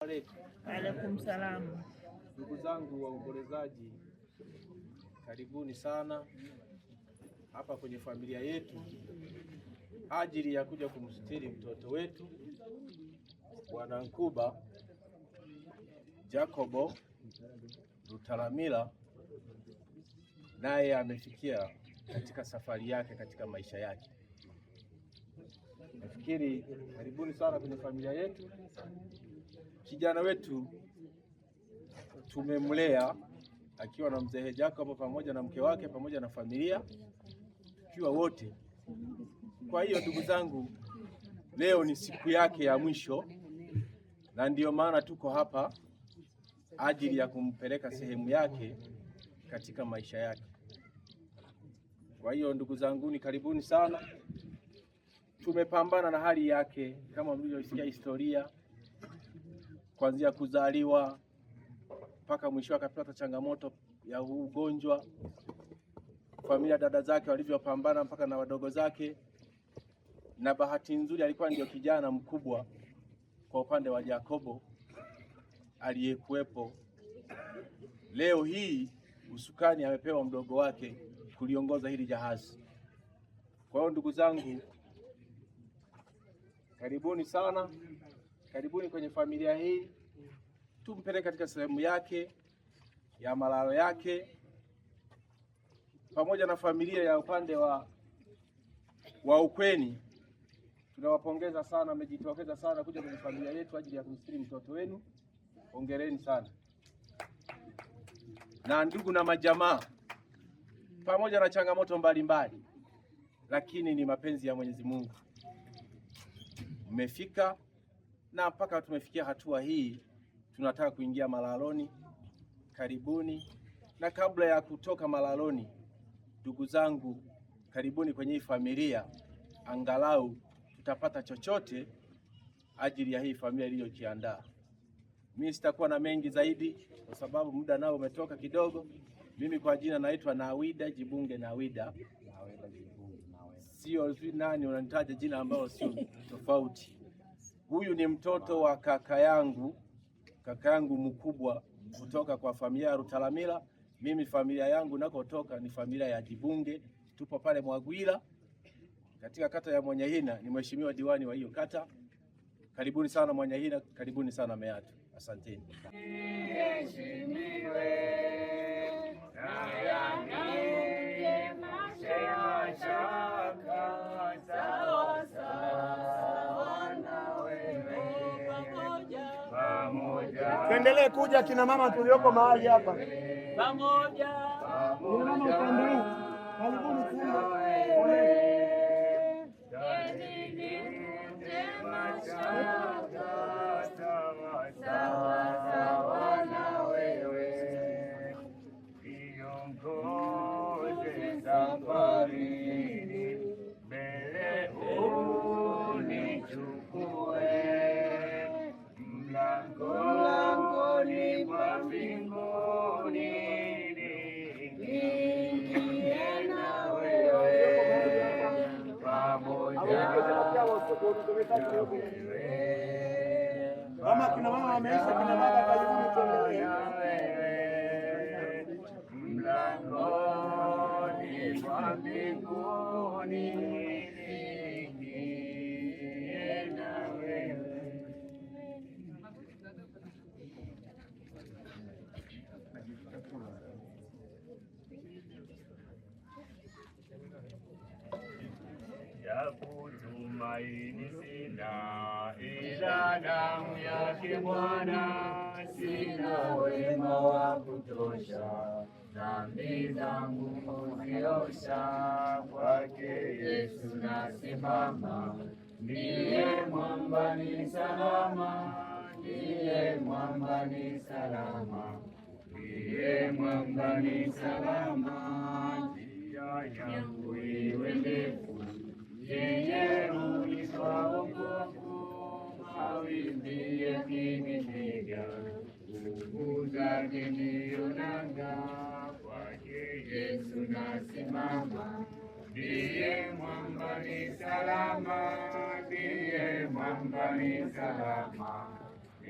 Alaikum salam. Ndugu zangu waombolezaji, karibuni sana hapa kwenye familia yetu ajili ya kuja kumstiri mtoto wetu Bwana Nkuba Jacobo Rutalamila. Naye amefikia katika safari yake katika maisha yake. Nafikiri karibuni sana kwenye familia yetu. Kijana wetu tumemlea akiwa na mzee Jacobo pamoja na mke wake pamoja na familia tukiwa wote. Kwa hiyo ndugu zangu, leo ni siku yake ya mwisho na ndiyo maana tuko hapa ajili ya kumpeleka sehemu yake katika maisha yake. Kwa hiyo ndugu zangu, ni karibuni sana. Tumepambana na hali yake kama mlivyosikia historia, kuanzia kuzaliwa mpaka mwisho akapata changamoto ya ugonjwa, familia dada zake walivyopambana mpaka na wadogo zake, na bahati nzuri alikuwa ndio kijana mkubwa kwa upande wa Jacobo aliyekuwepo. Leo hii usukani amepewa mdogo wake kuliongoza hili jahazi. Kwa hiyo ndugu zangu, karibuni sana, karibuni kwenye familia hii. Tumpeleke katika sehemu yake ya malalo yake pamoja na familia ya upande wa ukweni. Tunawapongeza sana, mmejitokeza sana kuja kwenye familia yetu ajili ya kumstiri mtoto wenu. Hongereni sana. Na ndugu na majamaa, pamoja na changamoto mbalimbali, lakini ni mapenzi ya Mwenyezi Mungu mmefika na mpaka tumefikia hatua hii. Tunataka kuingia malaloni. Karibuni. Na kabla ya kutoka malaloni, ndugu zangu, karibuni kwenye hii familia, angalau tutapata chochote ajili ya hii familia iliyokiandaa. Mimi sitakuwa na mengi zaidi kwa sababu muda nao umetoka kidogo. Mimi kwa jina naitwa Nawida Jibunge Nawida. Sio nani unanitaja jina ambalo sio tofauti. Huyu ni mtoto wa kaka yangu mkubwa kutoka kwa familia ya Rutalamila. Mimi familia yangu nakotoka ni familia ya Jibunge. Tupo pale Mwagwila katika kata ya Mwanyahina, ni mheshimiwa diwani wa hiyo kata. Karibuni sana Mwanyahina, karibuni sana Meatu. Asanteni. Tuendelee kuja kina mama tulioko mahali hapa. Pamoja. Kina mama tuendelee. Karibuni sana. Mama kina mama wameisha, kina mama karibuni tuendelee. Mlangoni mwa mbinguni na wewe. Tumaini sina ila damu yake Bwana, sina wema wa kutosha, dhambi zangu kuziosha. Kwake Yesu nasimama, ndiye mwamba ni salama, ndiye mwamba ni salama, ndiye mwamba ni salama. Njia yangu iwe ndefu, yeye hunitoa wokovu, mawimbi yakinipiga, nguvu zake ndiyo nanga. Kwake Yesu nasimama, ndiye mwamba ni salama, ndiye mwamba ni salama,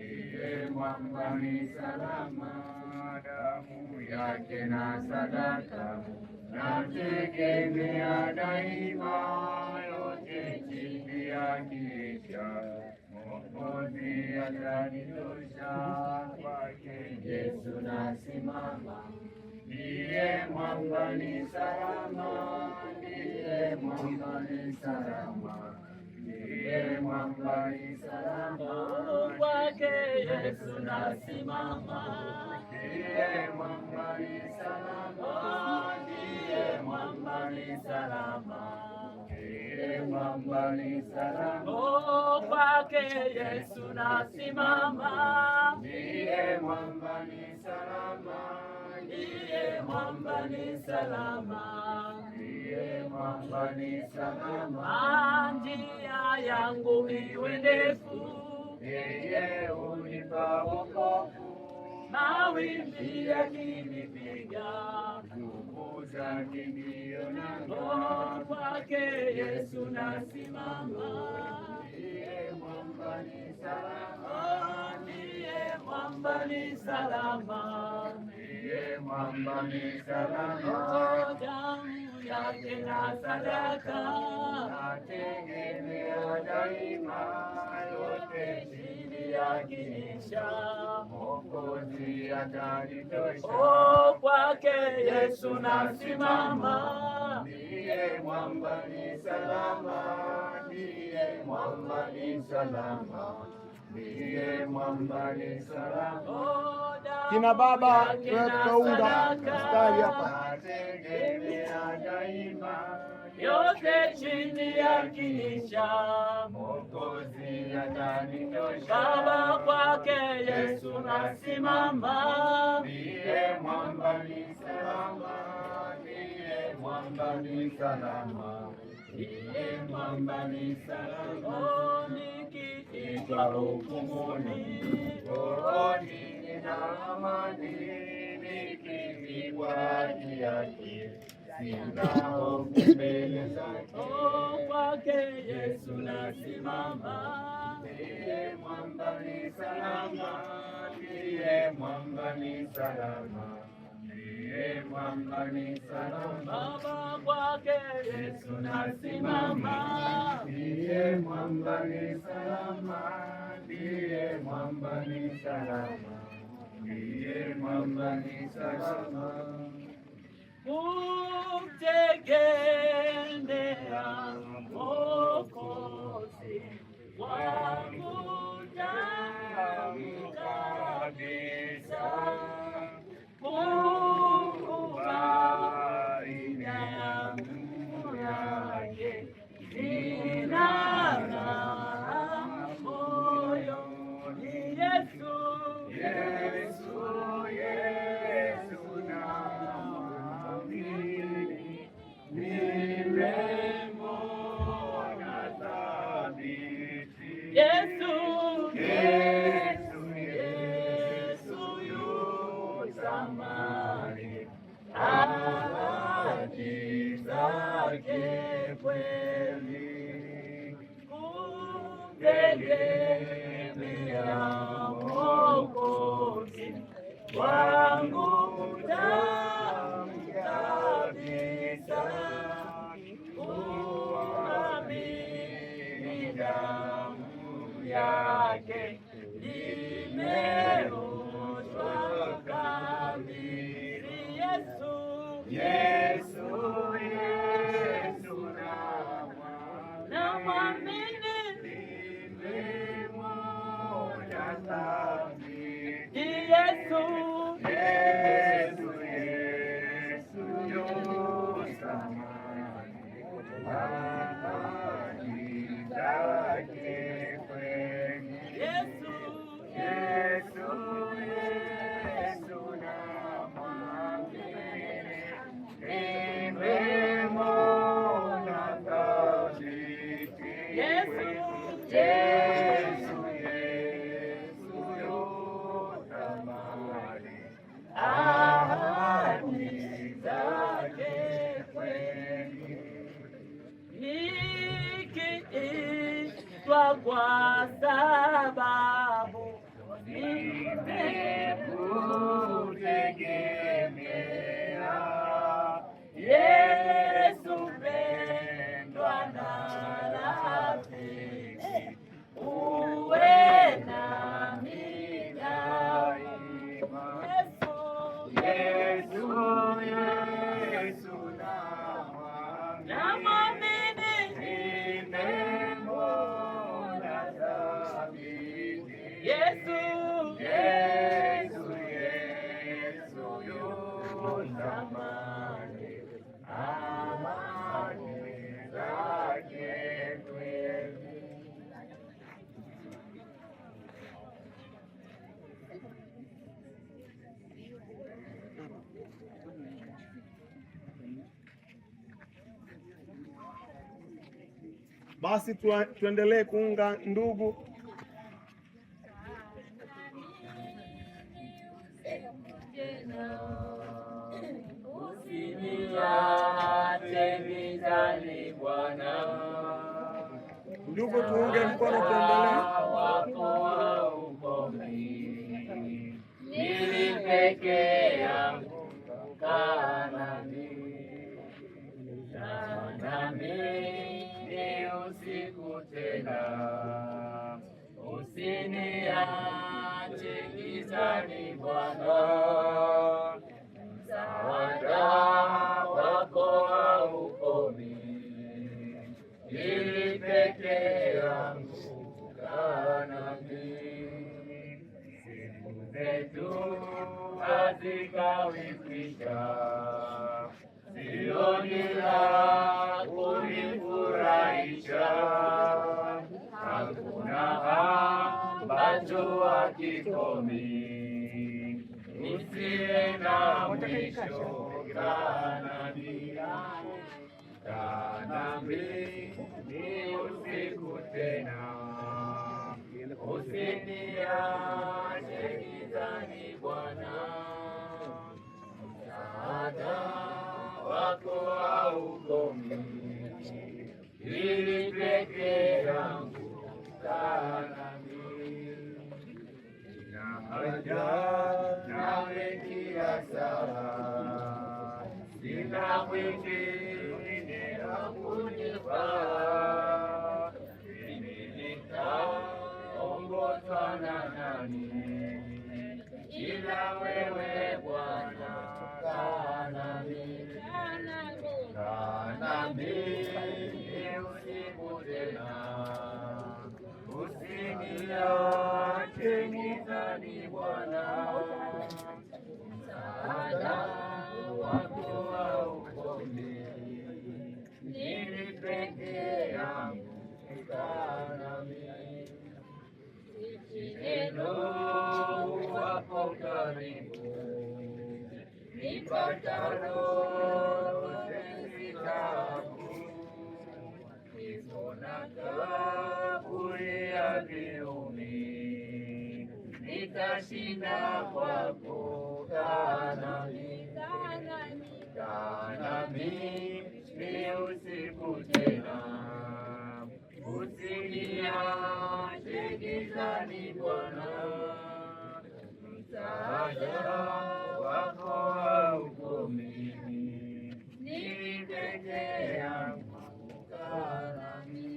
ndiye mwamba ni salama, damu yake na sadaka nategemea daima, yote chini ya kisha Mwokozi atanitosha, kwake Yesu nasimama, ndiye mwamba ni salama, ndiye mwamba ni salama, ndiye mwamba ni salama, kwake Yesu nasimama, ndiye mwamba ni salama, ndiye mwamba ni salama, ndiye mwamba ni salama, kwake Yesu nasimama, ndiye mwamba ni salama, ndiye mwamba ni salama, ndiye mwamba ni salama, njia yangu iwe ndefu, yeye hunipa wokovu, mawimbi yakinipiga, nguvu zake ndiyo nanga, kwake Yesu nasimama, ndiye mwamba ni salama, ndiye mwamba ni salama, ndiye mwamba ni salama, damu yake na sadaka nategemea daima, yote chini ya kisha Mwokozi atanitosha, kwake Yesu nasimama, ndiye mwamba ni salama, ndiye mwamba ni salama, ndiye mwamba ni salama, Kina baba tukaunga mstari hapa, nategemea daima, yote chini ya kisha Mwokozi atanitosha, Baba, kwake Yesu nasimama, ndiye mwamba ni salama, ndiye mwamba ni salama, ndiye mwamba ni salama, nikiitwa hukumuni, rohoni nina amani, nikipigwa haki yake sina hofu mbele zake, kwake Yesu nasimama, ndiye mwamba ni salama, ndiye mwamba ni salama, ndiye mwamba ni salama, Baba, kwake Yesu nasimama, ndiye mwamba ni salama, ndiye mwamba ni salama, ndiye mwamba ni salama, kumtegemea Mwokozi wangu tangu kabisa, kukubali damu yake inang'aa moyoni, Yesu, Yesu, Yesu namwamini, nimemwona thabiti, Yesu, Yesu, Yesu yu thamani, ahadi zake kweli, kumtegemea Mwokozi wangu tangu kabisa, kuamini damu yake limeoshwa kamili, Yesu, Yesu, Yesu namwamini, nimemwona thabiti, Yesu, Yesu, Yesu yu thamani, ahadi zake kweli, Yesu, Yesu, Yesu namwamini, nimemwona thabiti, Yesu, Yesu, Yesu yu Basi tuendelee kuunga ndugu. Usiniache gizani Bwana, Ndugu, tuunge mkono, tuendelee. wako ukomi, mimi peke yangu kaa nami ni usiku tena, usiniache gizani Bwana, msaada wako haukomi, ili peke yangu kaa nami. Siku zetu hazikawi kwisha, sioni la kunifurahisha, hakuna ambacho hakikomi, usiye na mwisho. Kaa nami ni usiku tena, usiniache gizani Bwana, msaada wako haukomi, ili peke yangu kaa nami. Sina haja nawe kila saa, sina mwingine wa kunifaa, mimi nitaongozwa na nani ila wewe Bwana? Kaa nami usiku tena, usiniache gizani Bwana, msaada wako haukomi, mimi peke yangu kaa nami. Neno wako karibu, nipatalo sitabu, nikona kaburi ya viumi, nitashinda kwako. Kaa nami ni usiku tena, usiniache gizani Bwana, msaada wako haukomi, mimi peke yangu kaa nami.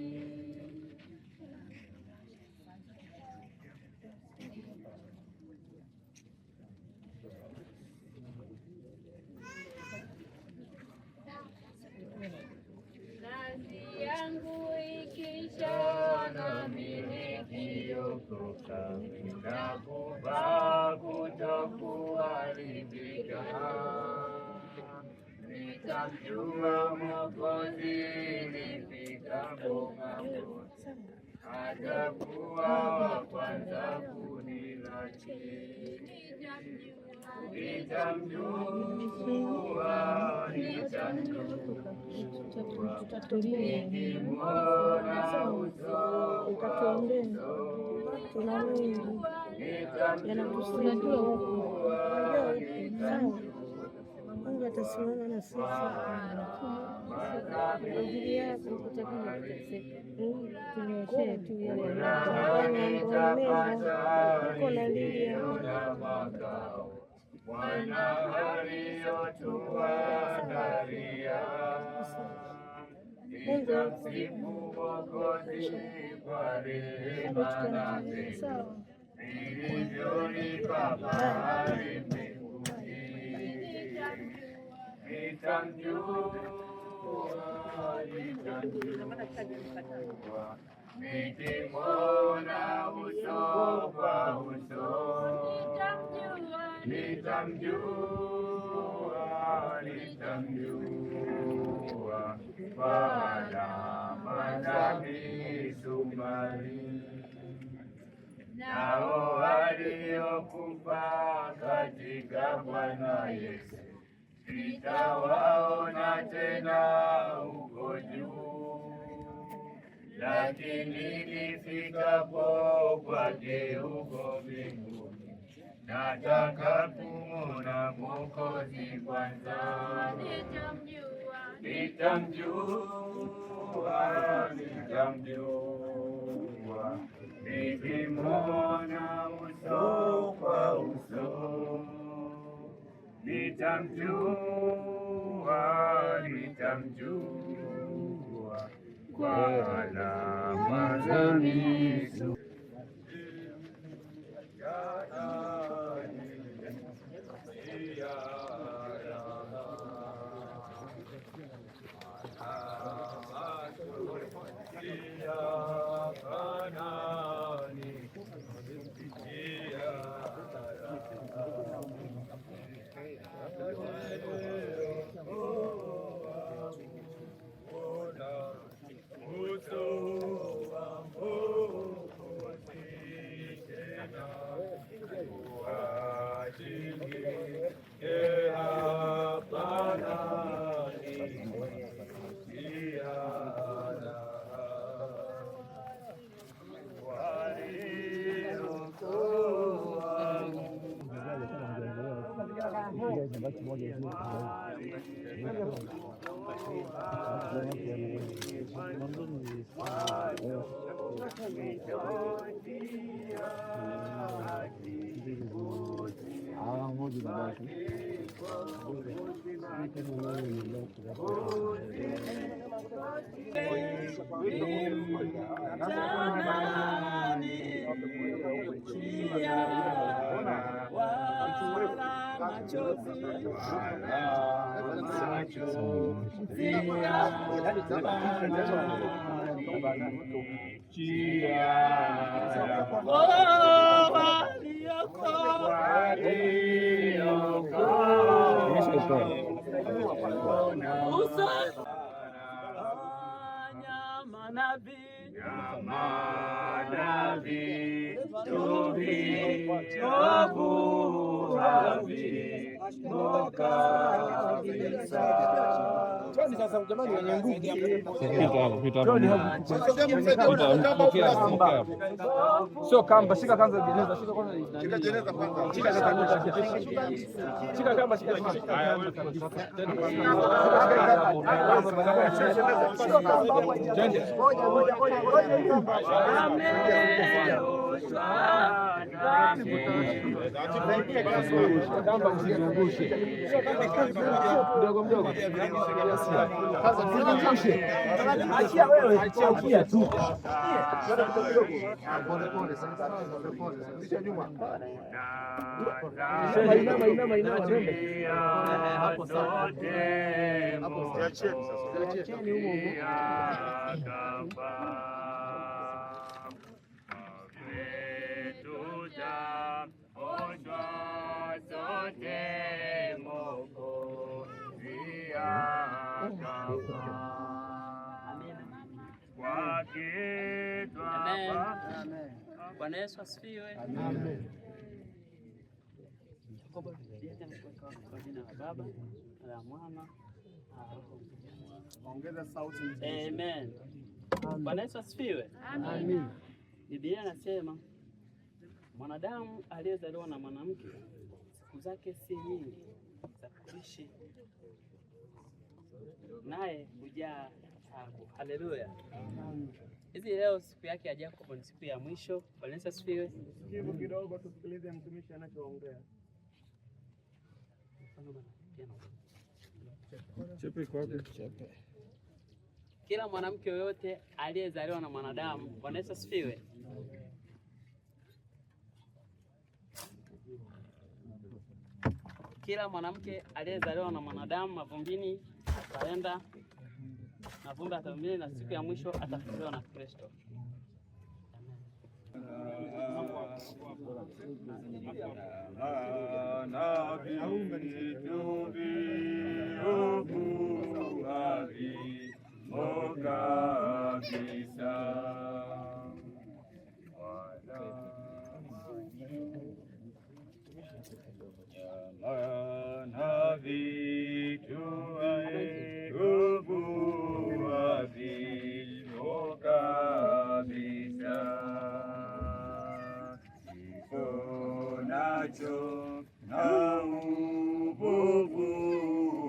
Kazi yangu ikisha nami nikiokoka, nitakufa kutokuharibika, nitamjua Mwokozi nifikapo ng'amboni, atakuwa wa kwanza kunilaki. Nitamjua, nikimwona uso kwa uso, Mungu atasimama na sisi kwa ajili yako, tunioshee tu yale mambo mema, uko na Lilia. Bwana aliyotuandalia, nitamsifu Mwokozi kwa rehema na pendo vilivyonipa mahali mbinguni. Nitamjua, nikimwona uso kwa uso, nitamjua kwa alama za misumari. Nao waliokufa katika Bwana Yesu sitawaona tena huko juu, lakini nifikapo kwake huko mbinguni, nataka kumwona Mwokozi kwanza. Nitamjua, nikimwona uso kwa uso. Nitamjua kwa alama za miso. Sio kamba, shika kwanza jeneza, shika kwanza jeneza kwanza. Shika kamba, shika. Kamba usizungushe. Mdogo mdogo. Usizungushe. Achia wewe, achia tu. Pole pole sasa. Pole. Rudisha nyuma. Inama twende. Hapo sasa. Hapo siacheni sasa. Siacheni huko. Bwana Yesu asifiwe. Amen. Kwa jina la Baba na la Mwana. Ongeza sauti. Amen. Bwana Yesu asifiwe. Amen. Biblia inasema mwanadamu aliyezaliwa na mwanamke siku zake si nyingi za kuishi, naye hujaa taabu. Haleluya. Hizi leo siku yake ya Jacob ni siku ya mwisho. Bwana Yesu asifiwe. Sikivu kidogo tusikilize mtumishi anachoongea. Chepe kwake. Chepe. Kila mwanamke yoyote aliyezaliwa na mwanadamu, Bwana Yesu asifiwe, kila mwanamke aliyezaliwa na mwanadamu mavumbini ataenda na vumbi atamili, na siku ya mwisho atafufuliwa na Kristo. Vitu upendo na ubovu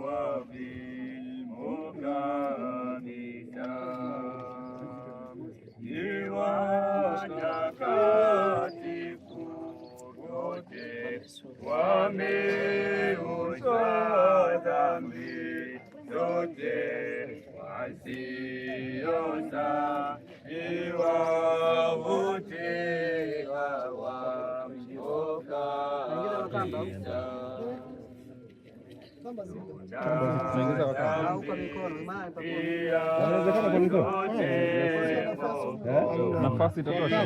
wa vimo kabisa. Ni watakatifu wote wameoshwa dhambi zote, wasiosafiwa wote wameokoka kabisa. Nafasi itatosha.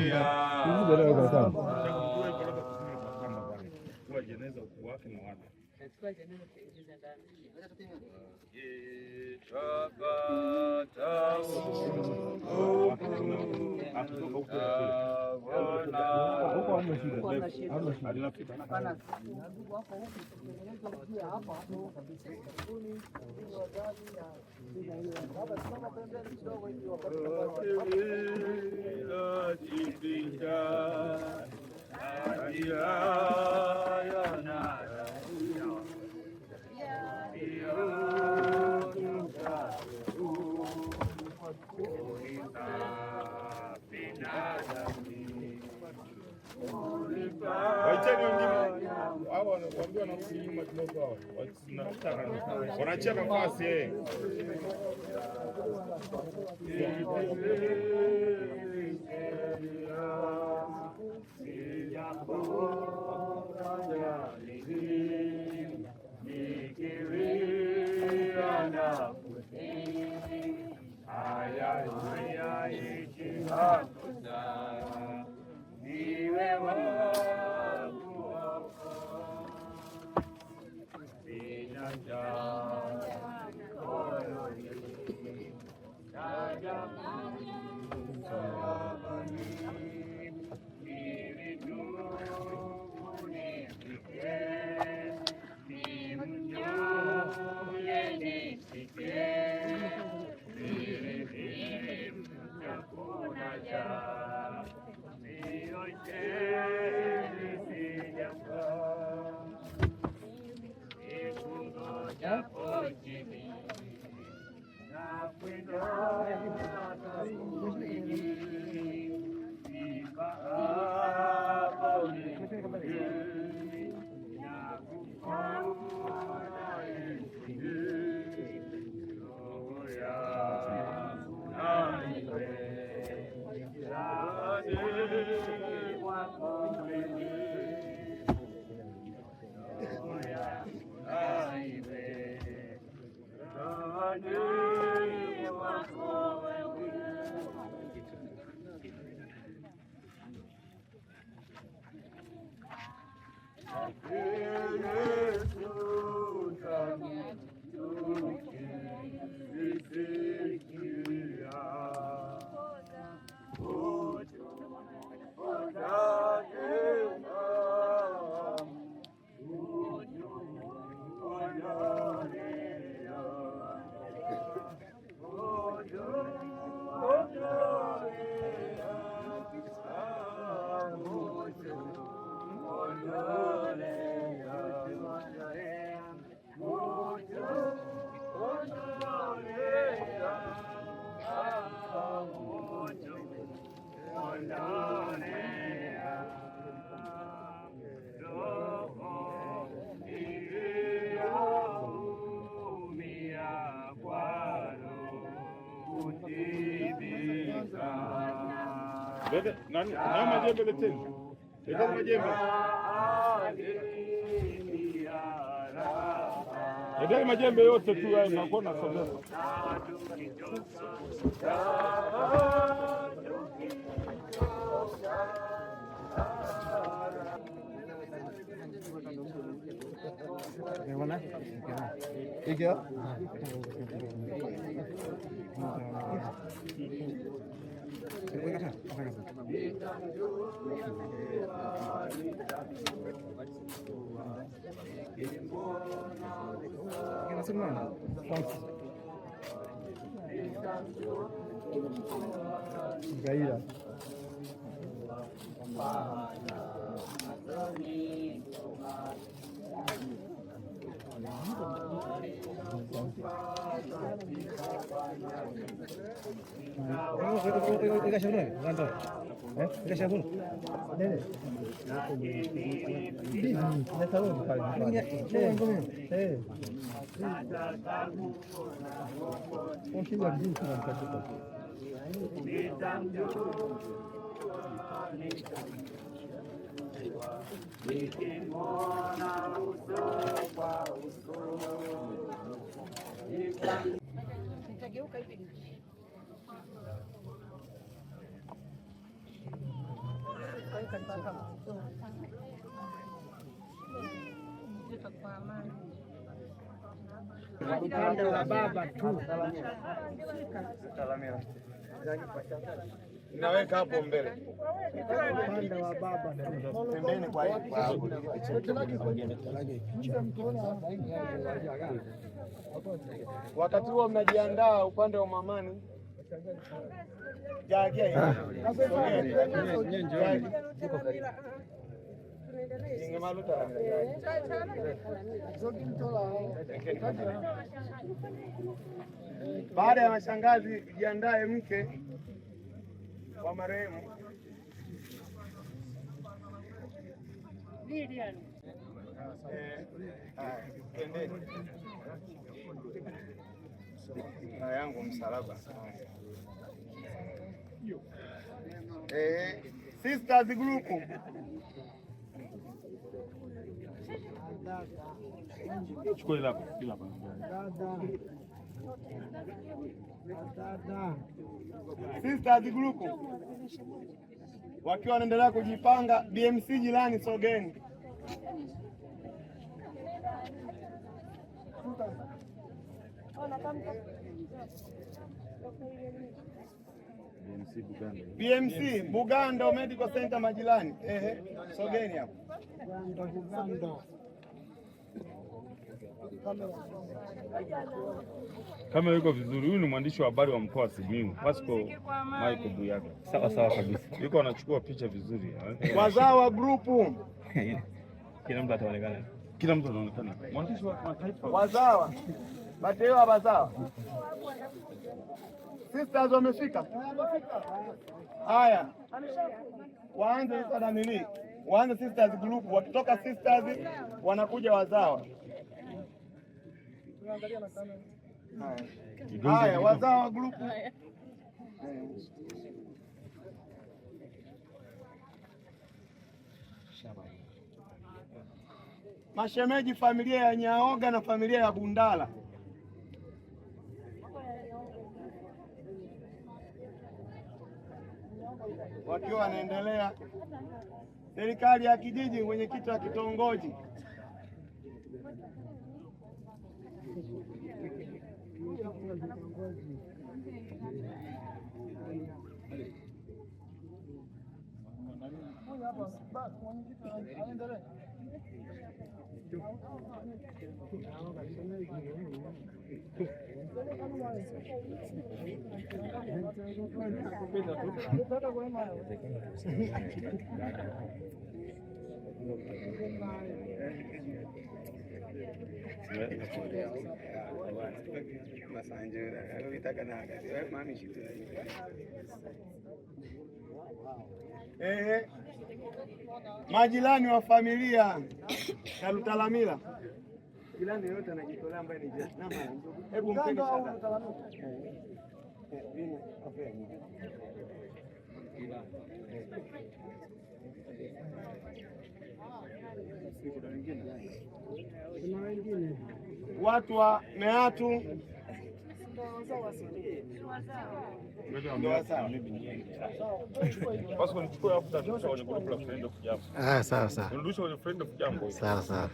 Waiteni wengine hao wanakuambia na kunyuma kidogo hao. Wanachia nafasi Nani majembe leteni. Leteni majembe. Leteni majembe yote tu haya mnakuwa na sababu. Iga. Gaira. Upande wa baba tu. Naweka hapo mbele. Upande wa baba Pembeni kwa hiyo. Wakati huo mnajiandaa upande wa mamani. Jagia baada ya mashangazi, jiandae mke wa marehemu yangu msalaba. Sisters group chukua ile hapo. Sisters group wakiwa wanaendelea kujipanga. BMC jirani, sogeni. BMC Bugando Medical Center majirani. Sogeni hapo. Kama yuko vizuri, huyu ni mwandishi wa habari wa mkoa wa Simiyu, Pasco Michael Buyaga. Sawa sawa kabisa. Yuko anachukua picha vizuri. Wazawa grupu. Kila mtu ataonekana. Kila mtu anaonekana. Mwandishi wa taifa. Wazawa. Bateo wazawa. Sisters wamefika. Haya. Waanze sasa danili. Waanze sisters group. Wakitoka sisters wanakuja wazawa. Haya, wazawa group. Mashemeji familia ya Nyaoga na familia ya Bundala. Wakiwa wanaendelea. Serikali ya kijiji, mwenyekiti wa kitongoji. Majirani wa familia ya Lutalamila. Jirani yote anajitolea ambaye ni Vietnam. Hebu mpeni shada. Watu wa Meatu Pasco nichukue hapo tutarudisha kwenye group la friend of Jambo. Sawa sawa. Turudisha kwenye friend of Jambo. Sawa sawa.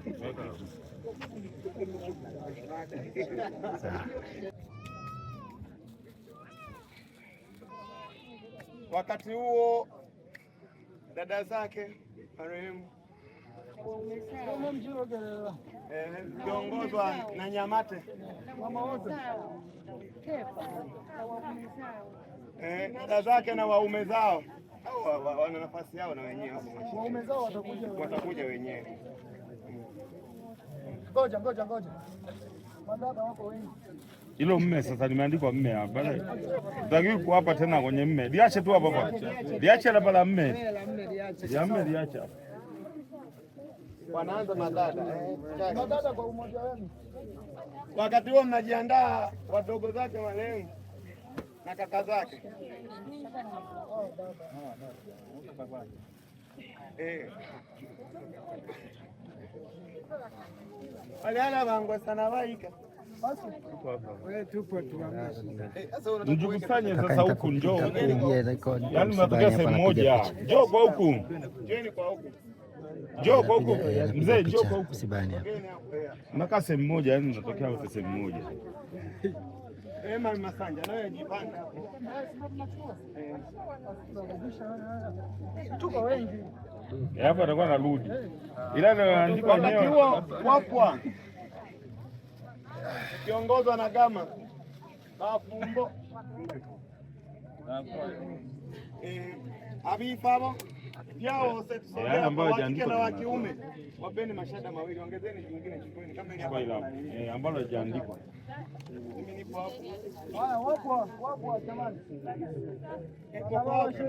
Wakati huo dada zake marehemu kiongozwa na Nyamate dada zake na waume zao wana nafasi yao na wenyewe. Waume zao watakuja wenyewe. Ngoja. Madada wako wengi. Hilo mme sasa limeandikwa mme hapa. Utakiwa kuapa tena kwenye mme. Liache tu hapo hapo. Liache la bala mme. Ya mme liache hapo. Wanaanza madada. Madada kwa umoja wenu. Wakati huo mnajiandaa wadogo zake marehemu na kaka zake. Waliana bango sana waika. Wewe tupo tu. Mjikusanye sasa huku njoo. Yaani mnatokea sehemu moja. Njoo kwa huku. Njoo kwa huku. Njoo kwa huku. Mzee njoo kwa huku. Mnakaa sehemu moja, yaani mnatokea wote sehemu moja. Ema Masanja nawe jipange. Tuko wengi. Hapo atakuwa anarudi. Ila anaandika wenyewe. Wakati huo wapwa. Kiongozwa na Gama. Bafumbo. Abifabo. Yao sasa ambao hajaandikwa na wa kiume. Wapeni mashada mawili, ongezeni jingine chukueni kama ile hapa. Ambalo hajaandikwa. Mimi nipo hapo. Haya wapo jamani.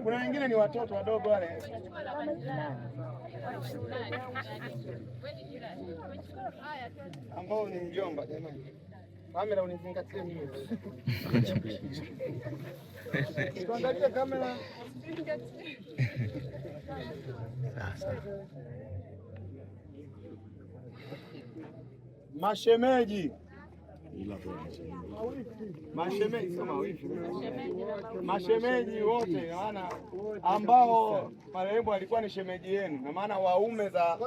Kuna wengine ni watoto wadogo wale. Ambao ni mjomba jamani. Kamera unizingatie mimi. Tuangalie kamera. Sasa. Mashemeji. Mashemeji wote maana ambao marehemu alikuwa ni shemeji yenu, na maana waume za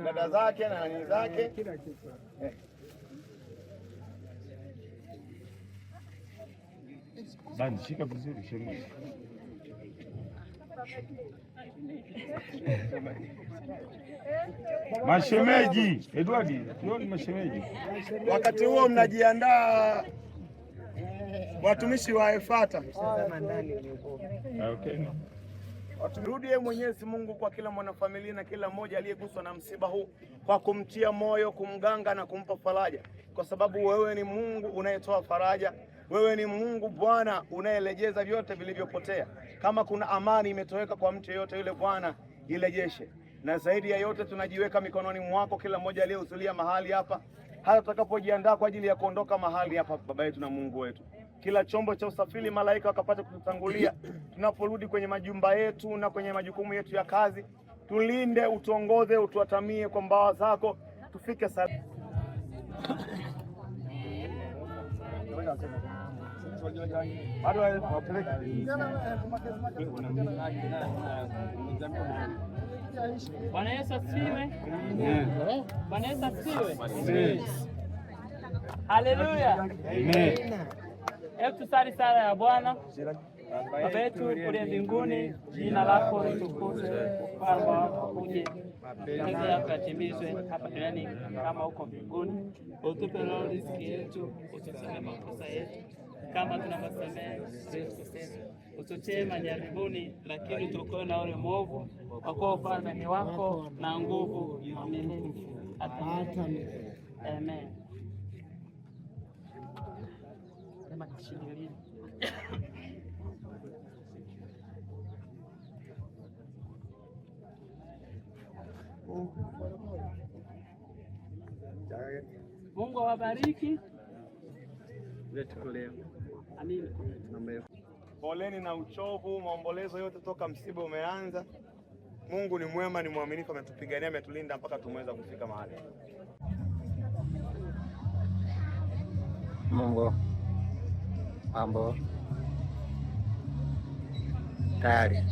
dada zake na nani zake kila kitu. Bani shika vizuri shemeji. Mashemeji, Edwardi, ndio ni mashemeji. Wakati huo mnajiandaa watumishi wa Efata. Okay. Turudie Mwenyezi Mungu kwa kila mwanafamilia na kila mmoja aliyeguswa na msiba huu kwa kumtia moyo, kumganga na kumpa faraja, kwa sababu wewe ni Mungu unayetoa faraja. Wewe ni Mungu Bwana unayelejeza vyote vilivyopotea. Kama kuna amani imetoweka kwa mtu yeyote yule, Bwana ilejeshe. Na zaidi ya yote tunajiweka mikononi mwako, kila mmoja aliyehudhuria mahali hapa, hata tutakapojiandaa kwa ajili ya kuondoka mahali hapa, Baba yetu na Mungu wetu. Kila chombo cha usafiri malaika wakapata kututangulia tunaporudi kwenye majumba yetu na kwenye majukumu yetu ya kazi. Tulinde, utuongoze, utuatamie kwa mbawa zako, tufike salama. Bwana Yesu asifiwe. Bwana Yesu asifiwe. Haleluya. Amen. Hebu tusali sala ya Bwana. Baba yetu uliye mbinguni, jina lako litukuzwe, ufalme wako uje, mapenzi yako yatimizwe hapa duniani kama huko mbinguni. Utupe leo riziki yetu, utusamehe makosa yetu kama tunavyosamehe waliotukosea, ututie majaribuni, lakini tuokoe na yule mwovu, kwa kuwa ufalme ni wako na nguvu na milele. Amen. Mungu awabariki. Amina. Poleni na uchovu, maombolezo yote toka msiba umeanza. Mungu ni mwema, ni mwaminifu, ametupigania, ametulinda mpaka tumeweza kufika mahali. Mungu mambo tayari.